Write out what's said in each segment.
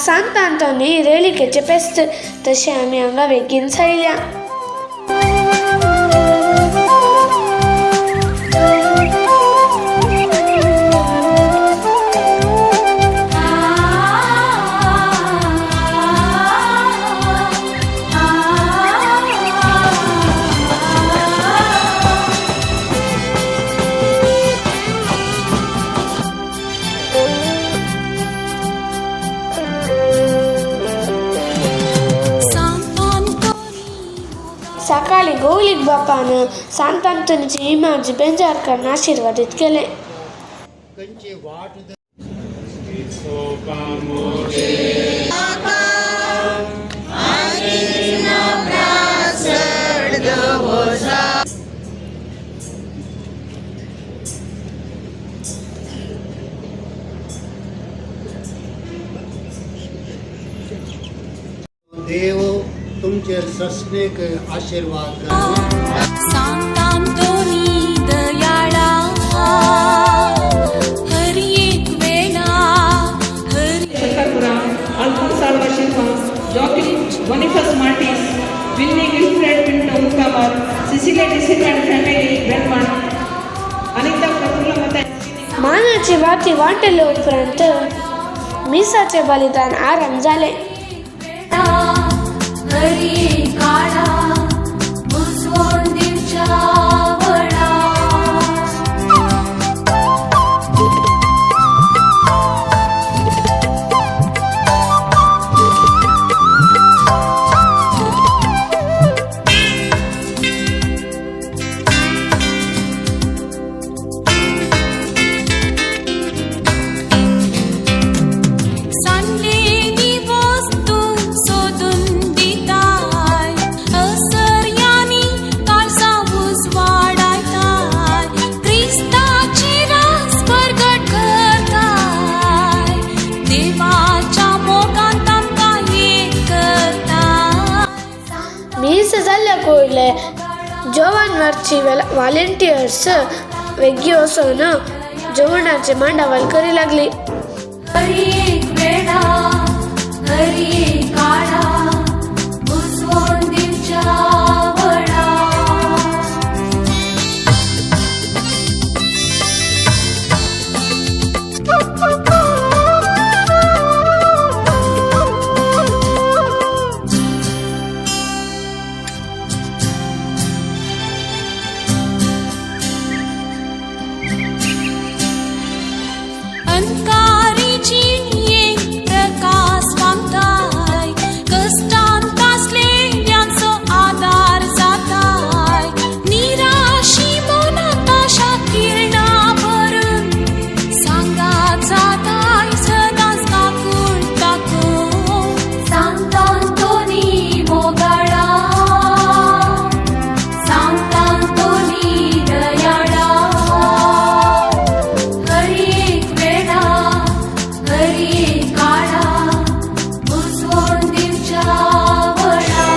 सांत अंतोनी रेलिकेचे फेस्त तशें आमी हांगा बेगीन सयल्या. सकाळी गौलीक बापानं सांत अंतोनीची इमाम बेंजारकारांना आशीर्वादित केले. देव तुमचे सस्नेक आशीर्वाद. सांत अंतोनी दयाळा हरी एक वेळा Sakura, Alfonso Alva Silva, Joaquin Boniface Martins, Winnie Wilfred Pinto Mukamar, Cecilia Discipline and Family Belmont, Anita Prafulla Mata. मानाची वाती वाटले उपरांत मिसाचे बलिदान आराम झाले. हरी काळा बुजवून दिवच्या वडा सांडलेली वस्तू शोधून दिताय असर यानी काळजा उजवाडायताय ख्रिस्ताची रास प्रगट करताय देवाच्या मोगान तामकां एक करताय. मीस जाल्ल्या कोयले जवानवरची व्हॉलेंटियर्स वेगी वचून जेवणाचे मांडावळ करी लागली. हरी एक वेळा हरी एक काळा बुजवून दिवच्या वडा अंधकारीची एक प्रकाश पावताय कष्टांत असलेल्यांचो आधार जाताय निराशी मनांत आशा किरणां भरून सांगात जाताय सदांच काकूळ ताकून. सांत अंतोनी मोगाळा सांत अंतोनी दयाळा हरी एक वेळा हरी एक काळा बुजवून दिवच्या वडा.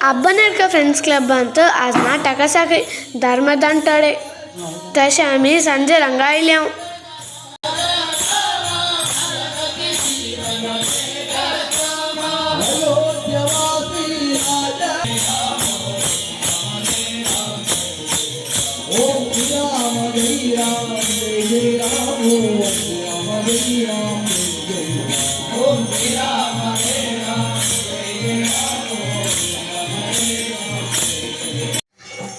अब्बनेरकर फ्रेंड्स क्लब अंत आज नाटक सागे धर्मदांटळे तशें आमी सांजे हांगा आयल्या.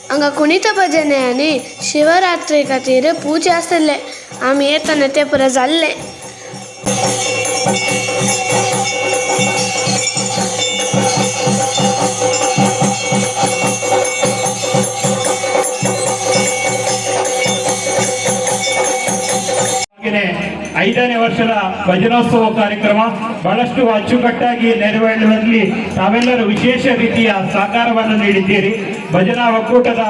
हांगा कुणिता भजने आनी शिवरात्री खातीर पूजा आसले. आमी येताना ते पुरो जाल्ले. ಐದನೇ ವರ್ಷದ ಭಜನೋತ್ಸವ ಕಾರ್ಯಕ್ರಮ ಬಹಳಷ್ಟು ಅಚ್ಚುಕಟ್ಟಾಗಿ ನೆರವೇರುವಲ್ಲಿ ತಾವೆಲ್ಲರೂ ವಿಶೇಷ ರೀತಿಯ ಸಹಕಾರವನ್ನು ನೀಡಿದ್ದೀರಿ. ಭಜನಾ ಒಕ್ಕೂಟದ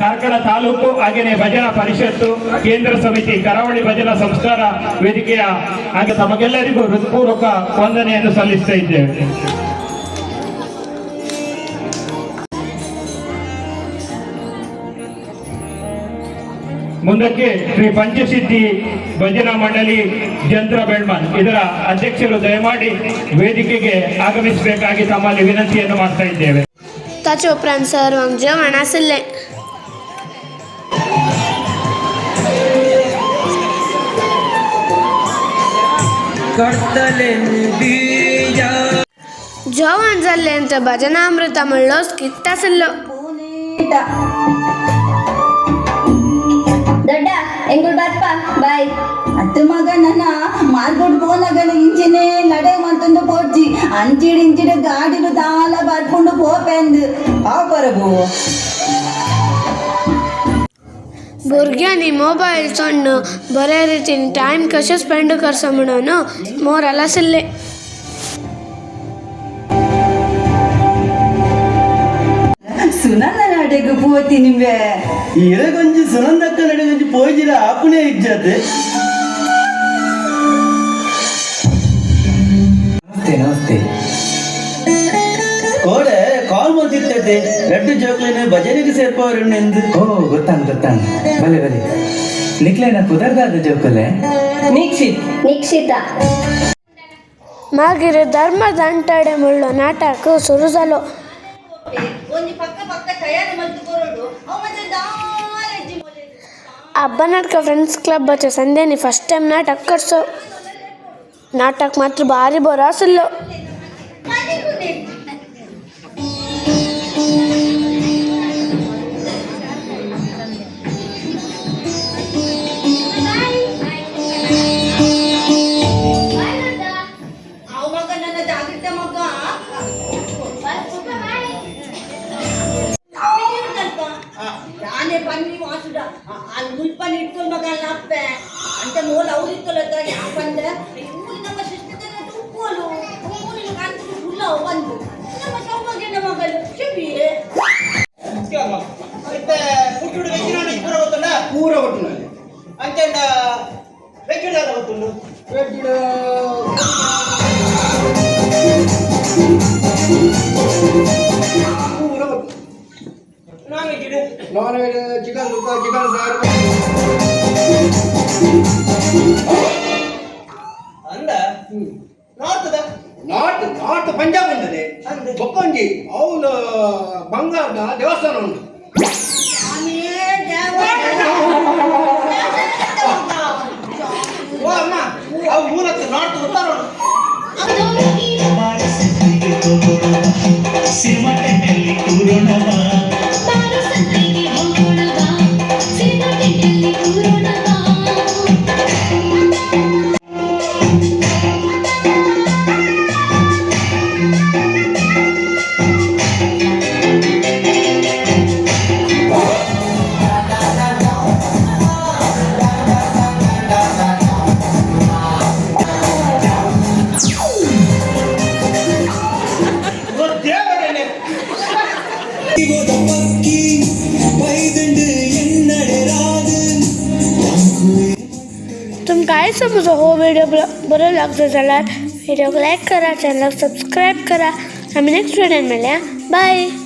ಕಾರ್ಕಳ ತಾಲೂಕು ಹಾಗೆಯೇ ಭಜನಾ ಪರಿಷತ್ತು ಕೇಂದ್ರ ಸಮಿತಿ ಕರಾವಳಿ ಭಜನಾ ಸಂಸ್ಕಾರ ವೇದಿಕೆಯ ಹಾಗೆ ತಮಗೆಲ್ಲರಿಗೂ ಹೃತ್ಪೂರ್ವಕ ವಂದನೆಯನ್ನು ಸಲ್ಲಿಸ್ತಾ ಇದ್ದೇವೆ. ಮುಂದಕ್ಕೆ ಶ್ರೀ ಪಂಚಸಿದ್ಧಿ ಭಜನಾ ಮಂಡಳಿ ಜಂತ್ರ ಬೆಳ್ಮನ್ ಇದರ ಅಧ್ಯಕ್ಷರು ದಯಮಾಡಿ ವೇದಿಕೆಗೆ ಆಗಮಿಸಬೇಕಾಗಿ ತಮ್ಮಲ್ಲಿ ವಿನಂತಿಯನ್ನು ಮಾಡ್ತಾ ಇದ್ದೇವೆ. ಚೋಪ್ರಾನ್ ಸರ್ ವಂಜ ಮಣಾಸಿಲ್ಲೆ ಜೋವನ್ ಜಲ್ಲೆ ಅಂತ ಭಜನಾಮೃತ ಮುಳ್ಳೋ ಸ್ಕಿತ್ತಾಸಿಲ್ಲೋ ದೊಡ್ಡ ಎಂಗುಳ್ ಬರ್ಪ ಬಾಯ್ ಅತ್ತ ಮಗ ನನ್ನ ಮಾರ್ಗೋಡ್ ಬೋನಗನ ಇಂಚಿನೇ ನಡೆ ಮಂತಂದು ಪೋಡ್ಜಿ ಅಂಚಿಡ್ ಗಾಡಿಲು ದಾಲ ಬರ್ಕೊಂಡು ಪೋಪೆಂದು ಆ ಬರಬು भुरग्यांनी मोबायल चोडन बऱ्या रितीन टायम कशें स्पेंड करचो म्हणून मोराल आशिल्ले. ಸುನಂದ ನಡೆಗೆ ಪೋತಿ ನಿಂಬೆ ಇರೆ ಕೊಂಚ ಸುನಂದಕ್ಕ ನಡೆ ಕೊಂಚ ಪೋಯಿರ ಆಪುನೇ ಇಜ್ಜತೆ. ನಮಸ್ತೆ ನಮಸ್ತೆ ಕೋಡೆ ಕಾಲ್ ಮಾಡ್ತಿರ್ತೈತೆ ಎರಡು ಜೋಕ್ಲೇನೆ ಭಜನೆಗೆ ಸೇರ್ಪವರುಣ್ಣು ಎಂದು. ಓ ಗೊತ್ತಾಂಗ್ ಬಲೆ ಬಲೆ ನಿಕ್ಲೇನ ಕುದರ್ದಾದ ಜೋಕಲೆ ನಿಕ್ಷಿತ मागीर धर्मदंटाडे म्हणलो नाटक सुरू जालो. अब्बा नाटक फ्रेंड्स क्लबाच्या संध्यानी फर्स्ट टाइम नाटक करसो. नाटक मात्र भारी बरो आसलो. ಮುಲ್ಪನಿ ಇಟ್ಕೊಂಡು ಮಗ ಅಪ್ಪೆ ಅಂತ ಮೂಲ ಅವ್ರು ಇಟ್ಕೊಳ್ಳೋದ ಯಾಕಂದ್ರೆ ಊರಿ ನಮ್ಮ ಶಿಸ್ತನ ಉಪ್ಪೋಲು ಊರಿನ ಕಾಣ್ತಿದ್ದು ಫುಲ್ಲ ಬಂದು ನಮ್ಮ ಸೌಭಾಗ್ಯನ ಮಗಳು ಶಿಬಿ ಮತ್ತೆ ಪುಟ್ಟುಡು ವೆಜ್ಜಿನ ಪೂರ ಗೊತ್ತಲ್ಲ ಪೂರ ಒಟ್ಟಿನಲ್ಲಿ ಅಂಚೆಂದ ವೆಜ್ಜಿಡ ಗೊತ್ತುಂಡು ವೆಜ್ಜಿಡ ಪೂರ ಒಟ್ಟು ನಾನ್ ವೆಜ್ಜಿಡು ನಾನ್ ವೆಜ್ ಚಿಕನ್ ಸುಕ್ಕ ಚಿಕನ್ ಸಾರು ಅಂದ ನಾರ್ತದ ನಾಟ್ ಪಂಜಾಬ್ ಉಂಟದೆ ಬೊಕ್ಕೊಂಜಿ ಅವನು ಬಂಗಾರದ ದೇವಸ್ಥಾನ ಉಂಟು. ಓ ಅಮ್ಮ ಅವು ಮೂಲಕ್ಕೆ ನಾರ್ತ್ ಗೊತ್ತಾರೋಣ तुम काय समजा हो व्हिडिओ बरं लागतो झाला व्हिडिओ लाईक करा चॅनल सबस्क्राईब करा आम्ही नेक्स्ट व्हिडिओ मिळूया बाय.